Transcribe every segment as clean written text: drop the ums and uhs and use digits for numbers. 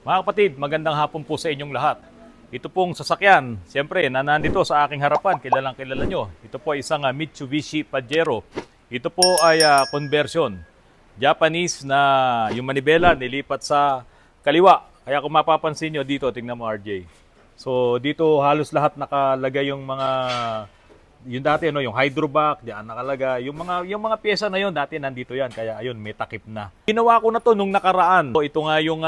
Mga kapatid, magandang hapon po sa inyong lahat. Ito pong sasakyan, siyempre, na nandito sa aking harapan, kilalang kilala nyo. Ito po ay isang Mitsubishi Pajero. Ito po ay conversion. Japanese na yung manibela nilipat sa kaliwa. Kaya kung mapapansin nyo dito, tingnan mo RJ. So dito halos lahat nakalagay yung mga yung dati yung hydrovac, diyan nakalagay. Yung mga piyesa na yon dati nandito yan. Kaya ayun, may takip na. Ginawa ko na to nung nakaraan. So, ito nga yung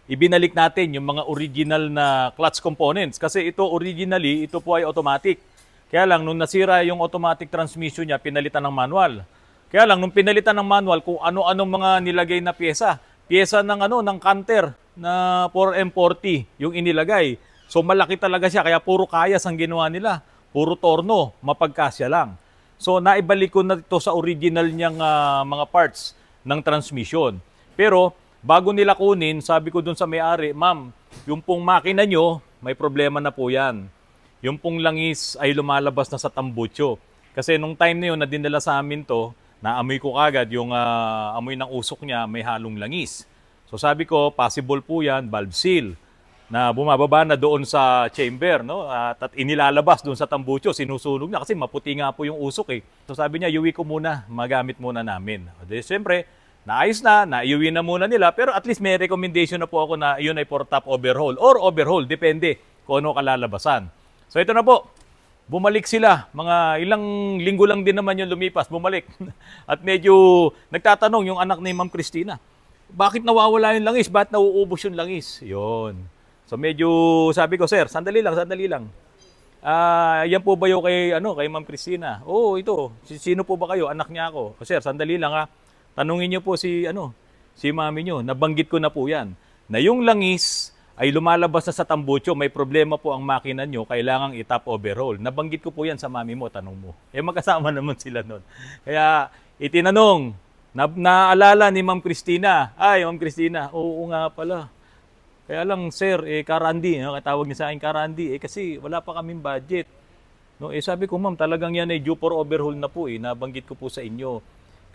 ibinalik natin yung mga original na clutch components kasi ito originally ito po ay automatic. Kaya lang nung nasira yung automatic transmission niya, pinalitan ng manual. Kaya lang nung pinalitan ng manual kung ano-anong mga nilagay na piyesa ng canter na 4M40 yung inilagay. So malaki talaga siya kaya puro kayas ang ginawa nila. Puro torno, mapagkasya lang. So naibalik ko na ito sa original niyang mga parts ng transmission. Pero bago nila kunin, sabi ko dun sa may-ari, ma'am, yung pong makina nyo, may problema na po yan. Yung pong langis ay lumalabas na sa tambucho. Kasi nung time na yun na dinala sa amin to, naamoy ko kagad yung amoy ng usok niya, may halong langis. So sabi ko, possible po yan, valve seal na bumababa na doon sa chamber, no? At inilalabas doon sa tambucho, sinusunog na kasi maputi nga po yung usok eh. So sabi niya, iuwi ko muna, magamit muna namin. Di siyempre, naayos na, naiuwi na muna nila, pero at least may recommendation na po ako na yun ay for top overhaul or overhaul, depende kung ano kalalabasan. So ito na po, bumalik sila, mga ilang linggo lang din naman yung lumipas, bumalik. At medyo nagtatanong yung anak ni Ma'am Christina, bakit nawawala yung langis? Bakit nauubos yung langis? Yun. So medyo sabi ko, sir, sandali lang. Yan po ba yung kay Ma'am Christina? Oo, ito. Sino po ba kayo? Anak niya ako. Sir, sandali lang ha. Tanungin niyo po si mami niyo. Nabanggit ko na po yan. Na yung langis ay lumalabas na sa tambucho, may problema po ang makina niyo, kailangang i-top overhaul. Nabanggit ko po yan sa mami mo, tanong mo. Magkasama naman sila nun. Kaya itinanong, naalala ni Ma'am Christina. Ay, Ma'am Christina, oo nga pala. Kaya lang, sir, Karandi, katawag niya sa akin Karandi, kasi wala pa kaming budget. No, sabi ko, ma'am, talagang yan ay due for overhaul na po, nabanggit ko po sa inyo.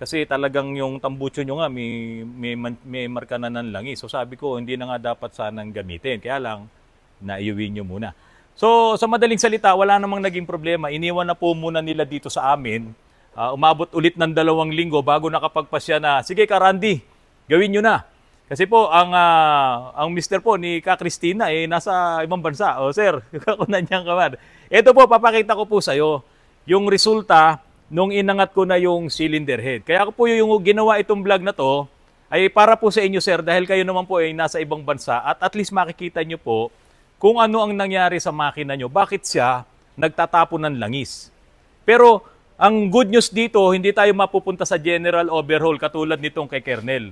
Kasi talagang yung tambucho nyo nga, may marka na ng langis. So sabi ko, hindi na nga dapat sanang gamitin. Kaya lang, naiuwi nyo muna. So, sa madaling salita, wala namang naging problema. Iniwan na po muna nila dito sa amin. Umabot ulit ng 2 linggo bago nakapagpasya na, sige, Karandi, gawin nyo na. Kasi po, ang mister po ni Ka Christina nasa ibang bansa. O sir, kakunan niyang kamad. Ito po, papakita ko po sa'yo yung resulta nung inangat ko na yung cylinder head. Kaya ko po yung ginawa itong vlog na to ay para po sa inyo sir dahil kayo naman po ay nasa ibang bansa at least makikita nyo po kung ano ang nangyari sa makina nyo. Bakit siya nagtatapon ng langis. Pero ang good news dito, hindi tayo mapupunta sa general overhaul katulad nitong kay Kernel.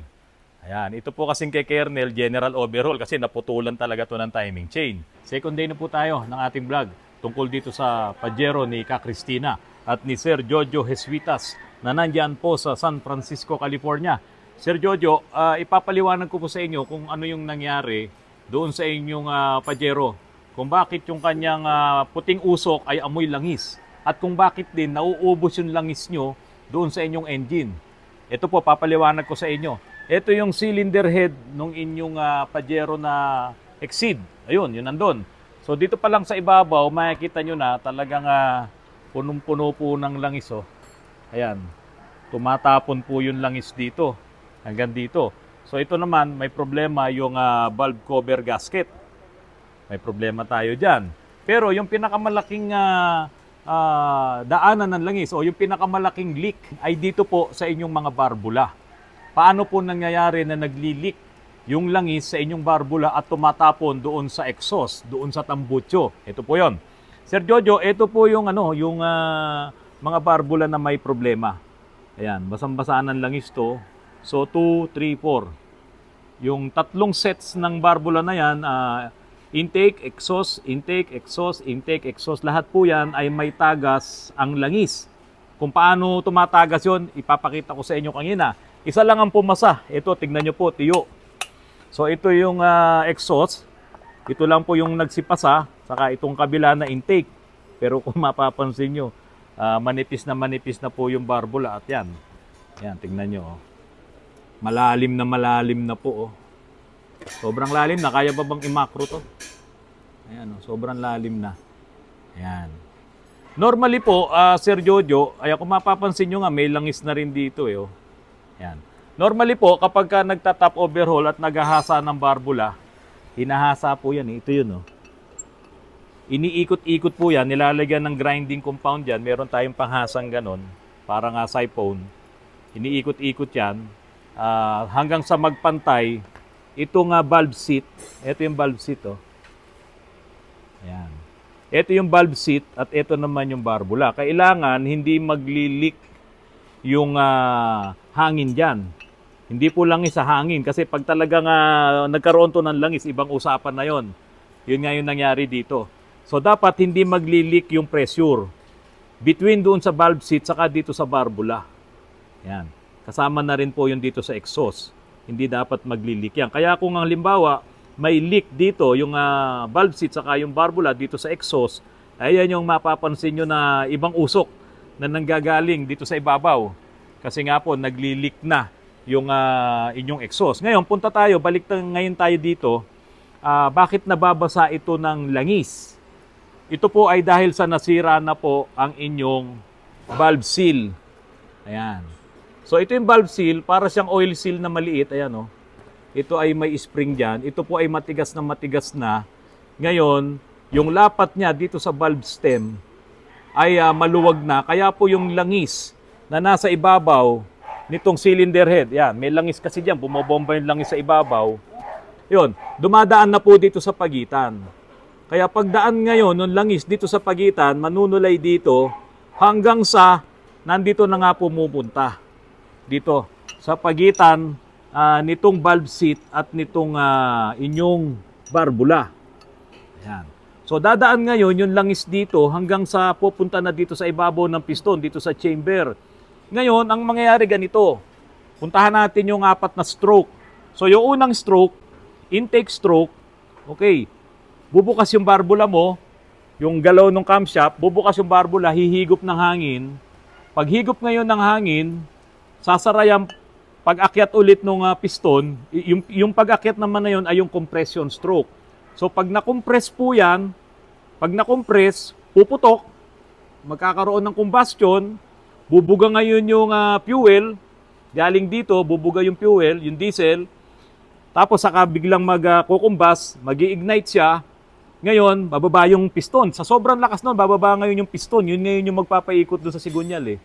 Ayan, ito po kasing kay Kernel, general overhaul kasi naputulan talaga to ng timing chain. Second day na po tayo ng ating vlog tungkol dito sa Pajero ni Ka Christina at ni Sir Jojo Jesuitas na nandyan po sa San Francisco, California. Sir Jojo, ipapaliwanag ko po sa inyo kung ano yung nangyari doon sa inyong Pajero. Kung bakit yung kanyang puting usok ay amoy langis at kung bakit din nauubos yung langis nyo doon sa inyong engine. Ito po, papaliwanag ko sa inyo. Ito yung cylinder head ng inyong Pajero na Exceed. Ayun, yun nandun. So dito pa lang sa ibabaw, makikita nyo na talagang punong-puno po ng langis. Oh. Ayan, tumatapon po yung langis dito, hanggang dito. So ito naman, may problema yung valve cover gasket. May problema tayo dyan. Pero yung pinakamalaking daanan ng langis o yung pinakamalaking leak ay dito po sa inyong mga barbula. Paano po nangyayari na nagli-leak yung langis sa inyong barbula at tumatapon doon sa exhaust, doon sa tambucho? Ito po yon. Sir Jojo, ito po yung mga barbula na may problema. Ayan, basang-basaan ng langis to. So 2, 3, 4. Yung tatlong sets ng barbula na yan, intake, exhaust, intake, exhaust, intake, exhaust. Lahat po yan ay may tagas ang langis. Kung paano tumatagas yon, ipapakita ko sa inyo kanina. Isa lang ang pumasa. Ito, tignan nyo po, tiyo. So ito yung exhaust. Ito lang po yung nagsipasa. Saka itong kabila na intake. Pero kung mapapansin nyo, manipis na po yung barbula. At yan. Yan, tignan nyo. Oh. Malalim na po. Oh. Sobrang lalim na. Kaya pa bang i-macro to? Ayan, oh, sobrang lalim na. Ayan. Normally po, Sir Jojo, ay kung mapapansin nyo nga, may langis na rin dito eh. Oh. Ayan. Normally po, kapag ka nagta-top overhaul at naghahasa ng barbula, hinahasa po yan eh. Ito yun oh. Iniikot-ikot po yan, nilalagyan ng grinding compound yan. Meron tayong panghasang ganon, parang siphon. Iniikot-ikot yan hanggang sa magpantay. Itong valve seat, ito yung valve seat oh. Ayan. Ito yung valve seat at ito naman yung barbula. Kailangan hindi magli-leak yung hangin dyan. Hindi po langis sa hangin kasi pag talagang nagkaroon to ng langis, ibang usapan na yon. Yun nga yung nangyari dito. So dapat hindi magli-leak yung pressure between doon sa valve seat saka dito sa barbula. Yan. Kasama na rin po yung dito sa exhaust. Hindi dapat magli-leak yan. Kaya kung ang halimbawa may leak dito yung valve seat saka yung barbula dito sa exhaust, ayan yung mapapansin nyo na ibang usok na nanggagaling dito sa ibabaw. Kasi nga po nagli-leak na yung inyong exhaust. Ngayon punta tayo, ngayon tayo dito. Bakit nababasa ito ng langis? Ito po ay dahil sa nasira na po ang inyong valve seal. Ayan. So ito yung valve seal, para siyang oil seal na maliit. Ayan o. Ito ay may spring dyan. Ito po ay matigas na. Ngayon, yung lapat niya dito sa valve stem ay maluwag na. Kaya po yung langis na nasa ibabaw nitong cylinder head, yan, may langis kasi dyan, bumabomba yung langis sa ibabaw. Yun, dumadaan na po dito sa pagitan. Kaya pagdaan ngayon ng langis dito sa pagitan, manunulay dito hanggang sa nandito na nga pumupunta. Dito, sa pagitan nitong valve seat at nitong inyong barbula. Ayan. So dadaan ngayon yung langis dito hanggang sa pupunta na dito sa ibabaw ng piston, dito sa chamber. Ngayon, ang mangyayari ganito. Puntahan natin yung 4 na stroke. So yung unang stroke, intake stroke, okay. Bubukas yung barbula mo, yung galaw ng camshaft, bubukas yung barbula, hihigop ng hangin. Pag higop ngayon ng hangin, sasara yung pag-akyat ulit ng piston, yung pag-akyat naman na yun ay yung compression stroke. So pag na-compress po yan, pag na-compress, puputok, magkakaroon ng combustion, bubuga ngayon yung fuel, galing dito, bubuga yung fuel, yung diesel, tapos saka biglang mag-combust, mag-ignite siya, ngayon, bababa yung piston. Sa sobrang lakas nun, bababa ngayon yung piston, yun ngayon yung magpapaikot doon sa sigunyal eh.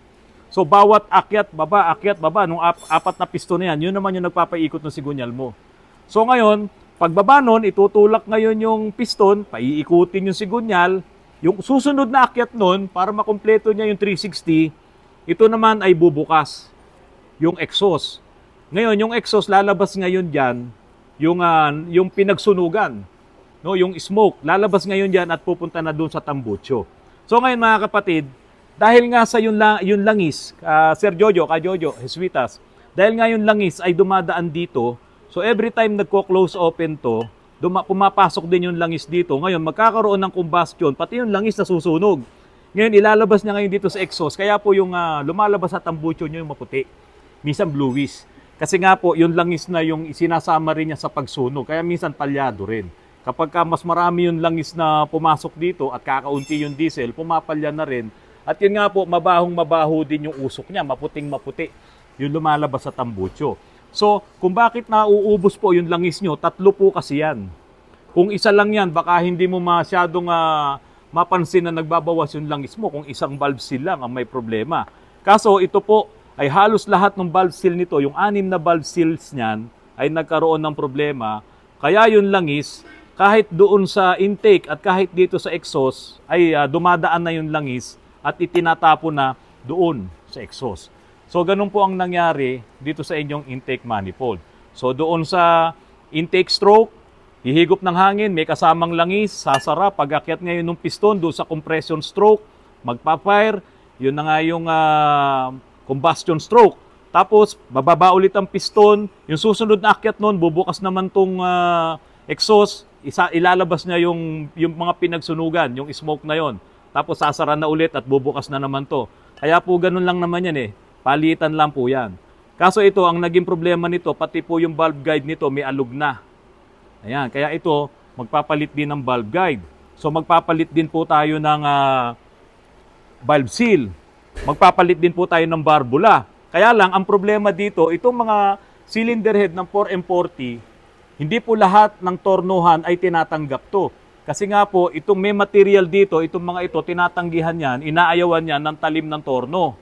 So, bawat akyat, baba, nung 4 na piston na yan, yun naman yung nagpapaikot ng sigunyal mo. So, ngayon, pagbaba nun, itutulak ngayon yung piston, paiikutin yung sigunyal, yung susunod na akyat nun, para makumpleto niya yung 360, ito naman ay bubukas, yung exhaust. Ngayon, yung exhaust, lalabas ngayon dyan, yung pinagsunugan, no, yung smoke, lalabas ngayon dyan at pupunta na doon sa tambucho. So, ngayon mga kapatid, dahil nga sa yung langis, Sir Jojo, Jojo, Jesuitas, dahil nga yung langis ay dumadaan dito, so every time nagko-close open to, pumapasok din yung langis dito. Ngayon, magkakaroon ng combustion, pati yung langis na susunog. Ngayon, ilalabas niya ngayon dito sa exhaust, kaya po yung lumalabas sa tambucho nyo yung maputi, minsan bluish. Kasi nga po, yung langis na yung isinasama rin niya sa pagsunog, kaya minsan palyado rin. Kapag mas marami yung langis na pumasok dito at kakaunti yung diesel, pumapalya na rin. At yun nga po, mabahong-mabaho din yung usok niya, maputing-maputi yung lumalabas sa tambucho. So, kung bakit nauubos po yung langis nyo, 3 po kasi yan. Kung isa lang yan, baka hindi mo masyadong mapansin na nagbabawas yung langis mo kung isang valve seal lang ang may problema. Kaso ito po ay halos lahat ng valve seal nito, yung 6 na valve seals niyan ay nagkaroon ng problema. Kaya yung langis, kahit doon sa intake at kahit dito sa exhaust, ay dumadaan na yung langis at itinatapo na doon sa exhaust. So, ganun po ang nangyari dito sa inyong intake manifold. So, doon sa intake stroke, hihigop ng hangin, may kasamang langis, sasara, pag-akyat ngayon ng piston doon sa compression stroke, magpa-fire, yun na nga yung combustion stroke. Tapos, bababa ulit ang piston, yung susunod na akyat nun, bubukas naman tong exhaust, ilalabas niya yung mga pinagsunugan, yung smoke na yon. Tapos sasara na ulit at bubukas na naman to. Kaya po ganun lang naman yan eh. Palitan lang po yan. Kaso ito, ang naging problema nito, pati po yung valve guide nito may alog na. Ayan, kaya ito, magpapalit din ng valve guide. So magpapalit din po tayo ng valve seal. Magpapalit din po tayo ng barbula. Kaya lang, ang problema dito, itong mga cylinder head ng 4M40, hindi po lahat ng tornuhan ay tinatanggap to. Kasi nga po, itong may material dito, itong mga ito, tinatanggihan yan, inaayawan yan ng talim ng torno.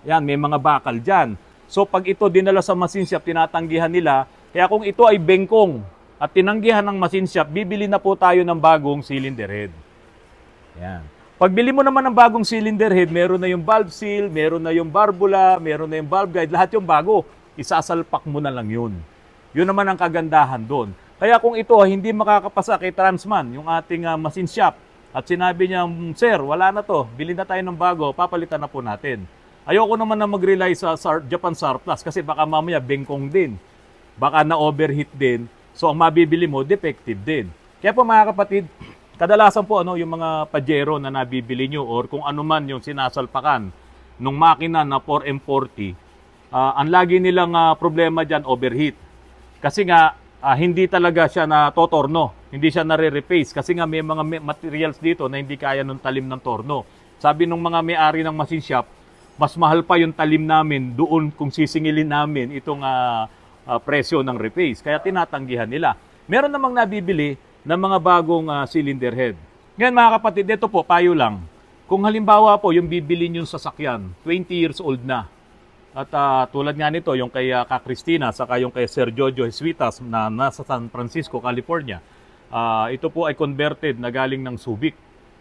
Yan, may mga bakal dyan. So pag ito dinala sa machine shop, tinatanggihan nila. Kaya kung ito ay bengkong at tinanggihan ng machine shop, bibili na po tayo ng bagong cylinder head. Yan. Pagbili mo naman ng bagong cylinder head, meron na yung valve seal, meron na yung barbula, meron na yung valve guide, lahat yung bago. Isasalpak mo na lang yun. Yun naman ang kagandahan doon. Kaya kung ito hindi makakapasa kay Transman, yung ating machine shop, at sinabi niya, sir, wala na to, bilhin na tayo ng bago, papalitan na po natin. Ayoko naman na mag-rely sa Japan Surplus kasi baka mamaya bengkong din. Baka na-overheat din. So ang mabibili mo, defective din. Kaya po mga kapatid, kadalasan po yung mga Pajero na nabibili nyo or kung ano man yung sinasalpakan nung makina na 4M40, ang lagi nilang problema dyan, overheat. Kasi nga, hindi talaga siya na totorno, hindi siya nare-replace kasi nga may mga materials dito na hindi kaya ng talim ng torno. Sabi nung mga may-ari ng machine shop, mas mahal pa yung talim namin doon kung sisingilin namin itong presyo ng replace. Kaya tinatanggihan nila. Meron namang nabibili ng mga bagong cylinder head. Ngayon mga kapatid, ito po, payo lang. Kung halimbawa po yung bibili nyo sasakyan, 20 years old na, at tulad nga nito, yung kay Ka Cristina, saka yung kay Sir Jojo Jesuitas na nasa San Francisco, California. Ito po ay converted na galing ng Subic.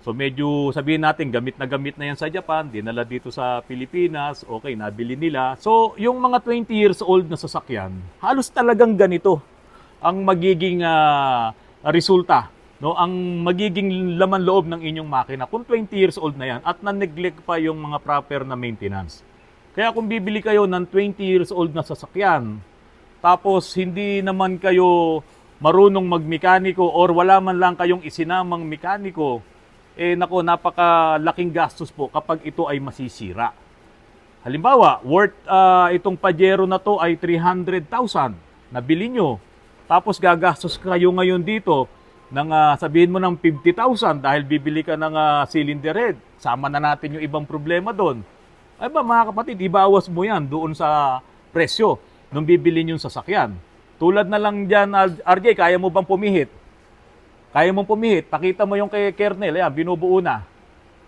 So medyo sabihin natin, gamit na yan sa Japan, dinala dito sa Pilipinas, okay, nabili nila. So yung mga 20 years old na sasakyan, halos talagang ganito ang magiging resulta. No? Ang magiging laman loob ng inyong makina kung 20 years old na yan at na-neglect pa yung mga proper na maintenance. Kaya kung bibili kayo ng 20 years old na sasakyan, tapos hindi naman kayo marunong magmekaniko or wala man lang kayong isinamang mekaniko, napakalaking gastos po kapag ito ay masisira. Halimbawa, worth itong Pajero na to ay 300,000. Nabili nyo. Tapos gagastos kayo ngayon dito ng sabihin mo ng 50,000 dahil bibili ka ng cylinder head. Sama na natin yung ibang problema doon. Ay ba mga kapatid, ibawas mo yan doon sa presyo nung bibili yung sasakyan. Tulad na lang dyan, RJ, kaya mo bang pumihit? Kaya mong pumihit, pakita mo yung kay kernel, ayan, binubuo na.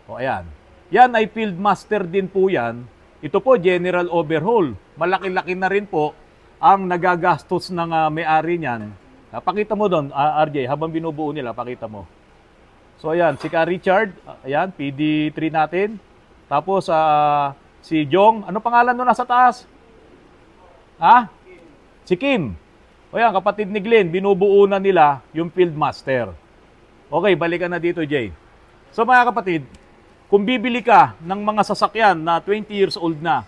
O ayan. Yan ay field master din po yan. Ito po, general overhaul. Malaki-laki na rin po ang nagagastos ng may-ari niyan. Pakita mo doon, RJ, habang binubuo nila, pakita mo. So ayan, si Ka Richard, ayan, PD3 natin. Tapos si Jong, ano pangalan nun nasa taas? Ha? Si Kim. O yan, kapatid ni Glenn, binubuo na nila yung field master. Okay, balikan na dito, Jay. So mga kapatid, kung bibili ka ng mga sasakyan na 20 years old na,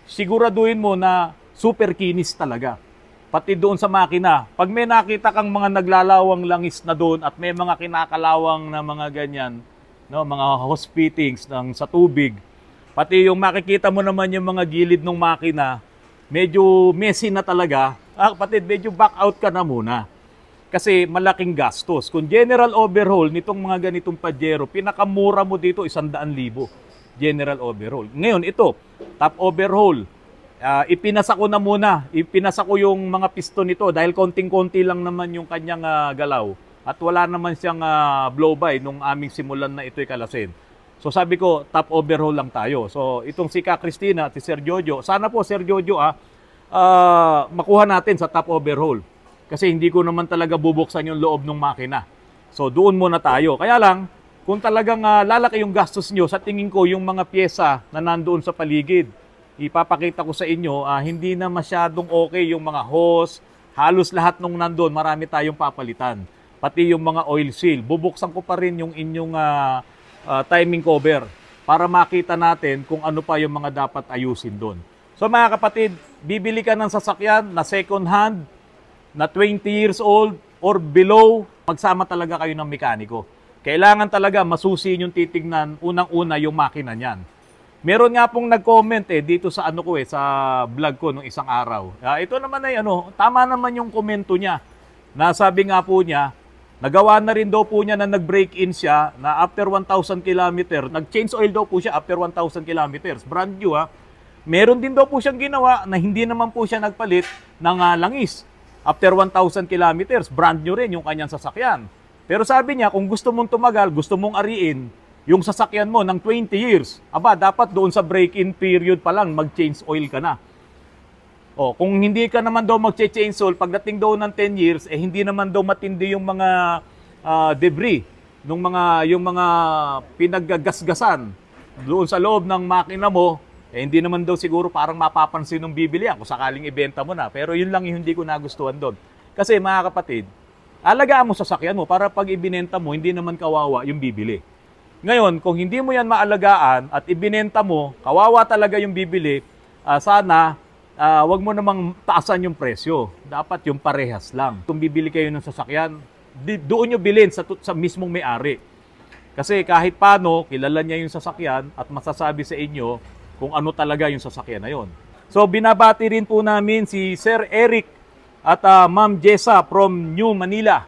siguraduhin mo na super kinis talaga. Pati doon sa makina. Pag may nakita kang mga naglalawang langis na doon at may mga kinakalawang na mga ganyan, no, mga hose fittings sa tubig. Pati yung makikita mo naman yung mga gilid ng makina, medyo messy na talaga. Kapatid, medyo back out ka na muna. Kasi malaking gastos. Kung general overhaul nitong mga ganitong Pajero, pinakamura mo dito 100,000 general overhaul. Ngayon, ito, top overhaul. Ipinasa ko na muna. Ipinasa ko yung mga piston nito dahil konting-konti lang naman yung kanyang galaw. At wala naman siyang blow-by nung aming simulan na ito'y kalasin. So sabi ko, top overhaul lang tayo. So itong si Ka Cristina at si Sir Jojo, sana po Sir Jojo makuha natin sa top overhaul. Kasi hindi ko naman talaga bubuksan yung loob ng makina. So doon muna tayo. Kaya lang, kung talagang lalaki yung gastos nyo, sa tingin ko yung mga pyesa na nandoon sa paligid, ipapakita ko sa inyo, hindi na masyadong okay yung mga hose, halos lahat nung nandoon, marami tayong papalitan. Pati yung mga oil seal. Bubuksan ko pa rin yung inyong timing cover para makita natin kung ano pa yung mga dapat ayusin doon. So mga kapatid, bibili ka ng sasakyan na second hand, na 20 years old or below, magsama talaga kayo ng mekaniko. Kailangan talaga masusi yung titignan, unang-una yung makina niyan. Meron nga pong nag-comment dito sa sa vlog ko nung isang araw. Ito naman ay tama naman yung komento niya. na sabi nga po niya, nagawa na rin daw po niya na nag-break-in siya na after 1,000 kilometer, nag-change oil daw po siya after 1,000 kilometers. Brand new ha. Meron din daw po siyang ginawa na hindi naman po siya nagpalit ng langis. After 1,000 kilometers, brand new rin yung kanyang sasakyan. Pero sabi niya, kung gusto mong tumagal, gusto mong ariin yung sasakyan mo ng 20 years, aba, dapat doon sa break-in period pa lang, mag-change oil ka na. O, kung hindi ka naman daw mag-change oil, pagdating daw ng 10 years, eh hindi naman daw matindi yung mga debris, yung mga pinaggasgasan doon sa loob ng makina mo, eh hindi naman daw siguro parang mapapansin ng bibili kung sakaling ibenta mo na. Pero yun lang yung hindi ko nagustuhan doon. Kasi mga kapatid, alagaan mo sasakyan mo para pag ibinenta mo, hindi naman kawawa yung bibili. Ngayon, kung hindi mo yan maalagaan at ibinenta mo, kawawa talaga yung bibili, sana wag mo namang taasan yung presyo. Dapat yung parehas lang. Kung bibili kayo ng sasakyan, doon nyo bilhin sa mismong may-ari. Kasi kahit paano, kilala niya yung sasakyan at masasabi sa inyo kung ano talaga yung sasakyan na yon. So, binabati rin po namin si Sir Eric at Ma'am Jessa from New Manila.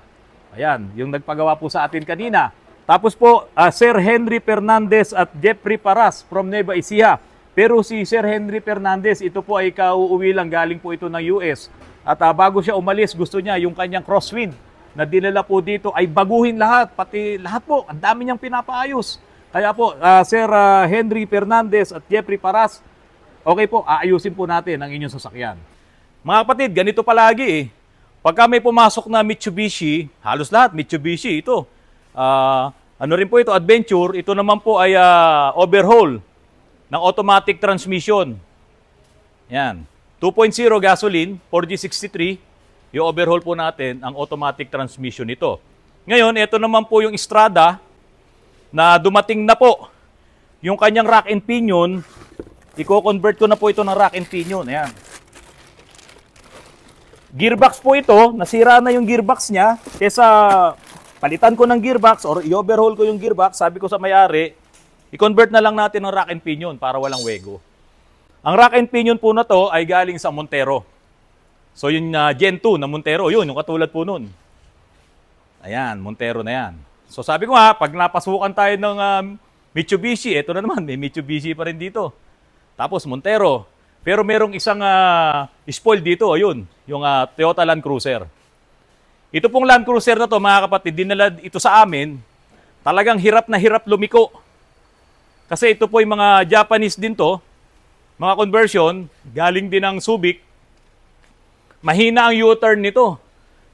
Ayan, yung nagpagawa po sa atin kanina. Tapos po, Sir Henry Fernandez at Jeffrey Paras from Nueva Ecija. Pero si Sir Henry Fernandez, ito po ay kauuwi lang, galing po ito ng US. At bago siya umalis, gusto niya yung kanyang crosswind na dinala po dito ay baguhin lahat. Pati lahat po, ang dami niyang pinapaayos. Kaya po, Sir Henry Fernandez at Jeffrey Paras, okay po, aayusin po natin ang inyong sasakyan. Mga kapatid, ganito palagi eh. Pagka may pumasok na Mitsubishi, halos lahat Mitsubishi ito. Ano rin po ito, Adventure, ito naman po ay overhaul ng automatic transmission. Yan. 2.0 gasoline, 4G63, yung overhaul po natin ang automatic transmission nito. Ngayon, ito naman po yung Strada na dumating na po. Yung kanyang rack and pinion, i-convert ko na po ito ng rack and pinion. Ayan. Gearbox po ito, nasira na yung gearbox niya, kesa palitan ko ng gearbox or i-overhaul ko yung gearbox, sabi ko sa may-ari, i-convert na lang natin ng rack and pinion para walang wego. Ang rack and pinion po na to ay galing sa Montero. So yung Gen 2 na Montero, yun, yung katulad po nun. Ayan, Montero na yan. So sabi ko pag napasukan tayo ng Mitsubishi, eto na naman, may Mitsubishi pa rin dito. Tapos Montero. Pero merong isang spoil dito, ayun, yung Toyota Land Cruiser. Ito pong Land Cruiser na to, mga kapatid, dinala ito sa amin, talagang hirap na hirap lumiko. Kasi ito po yung mga Japanese din to, mga conversion, galing din ng Subic. Mahina ang U-turn nito.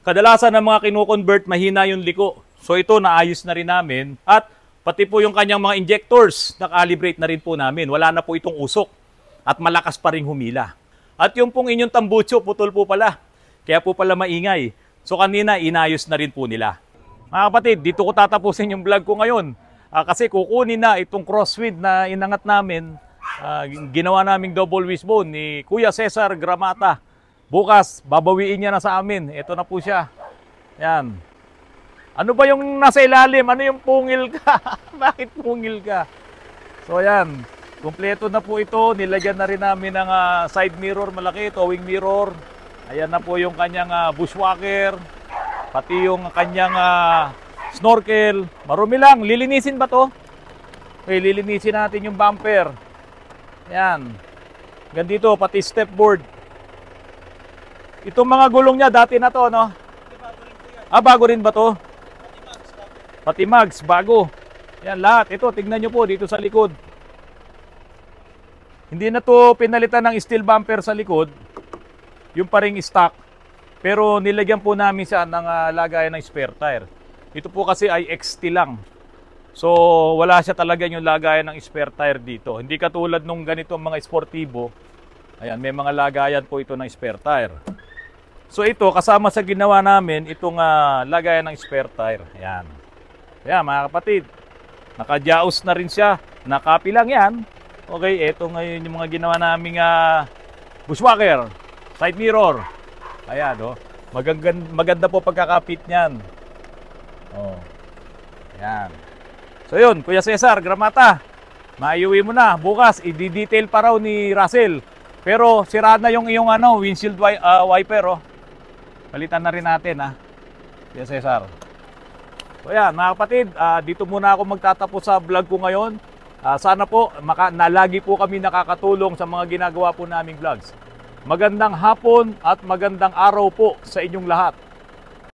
Kadalasan ng mga kinu-convert, mahina yung liko. So ito, naayos na rin namin. At pati po yung kanyang mga injectors, na-calibrate na rin po namin. Wala na po itong usok. At malakas pa rin humila. At yung pong inyong tambucho, putol po pala. Kaya po pala maingay. So kanina, inayos na rin po nila. Mga kapatid, dito ko tatapusin yung vlog ko ngayon. Kasi kukunin na itong crosswind na inangat namin. Ginawa naming double wishbone ni Kuya Cesar Gramata. Bukas, babawiin niya na sa amin. Ito na po siya. Yan. Ano ba yung nasa ilalim? Ano yung pungil ka? Bakit pungil ka? So yan. Kumpleto na po ito. Nilagyan na rin namin ng side mirror malaki, towing mirror. Ayan na po yung kanyang bushwhacker, pati yung kanyang snorkel. Marumi lang. Lilinisin ba to? Okay, lilinisin natin yung bumper. Ayan. Ganito, pati stepboard. Itong mga gulong niya, dati na to, no? Bago rin ba to? Pati mags, bago. Ayan, lahat. Ito, tignan nyo po dito sa likod. Hindi na to pinalitan ng steel bumper sa likod. Yung pa ring stock. Pero nilagyan po namin siya ng lagayan ng spare tire. Ito po kasi ay XT lang. So wala siya talaga yung lagayan ng spare tire dito. Hindi katulad nung ganito mga sportivo. Ayan, may mga lagayan po ito ng spare tire. So ito, kasama sa ginawa namin, itong lagayan ng spare tire. Ayan. Ayan mga kapatid. Nakajaos na rin siya. Nakapi lang yan. Okay, ito ngayon yung mga ginawa naming bushwhacker. Side mirror. Ayan, oh. Maganda po pagkakapit niyan. Oh. Ayan. So yun, Kuya Cesar Gramata, maiuwi mo na. Bukas, i-detail pa raw ni Russell. Pero sira na yung iyong windshield wiper, oh. Palitan na rin natin, Kuya Cesar. So yan, mga kapatid, dito muna ako magtatapos sa vlog ko ngayon. Sana po, lagi po kami nakakatulong sa mga ginagawa po naming vlogs. Magandang hapon at magandang araw po sa inyong lahat.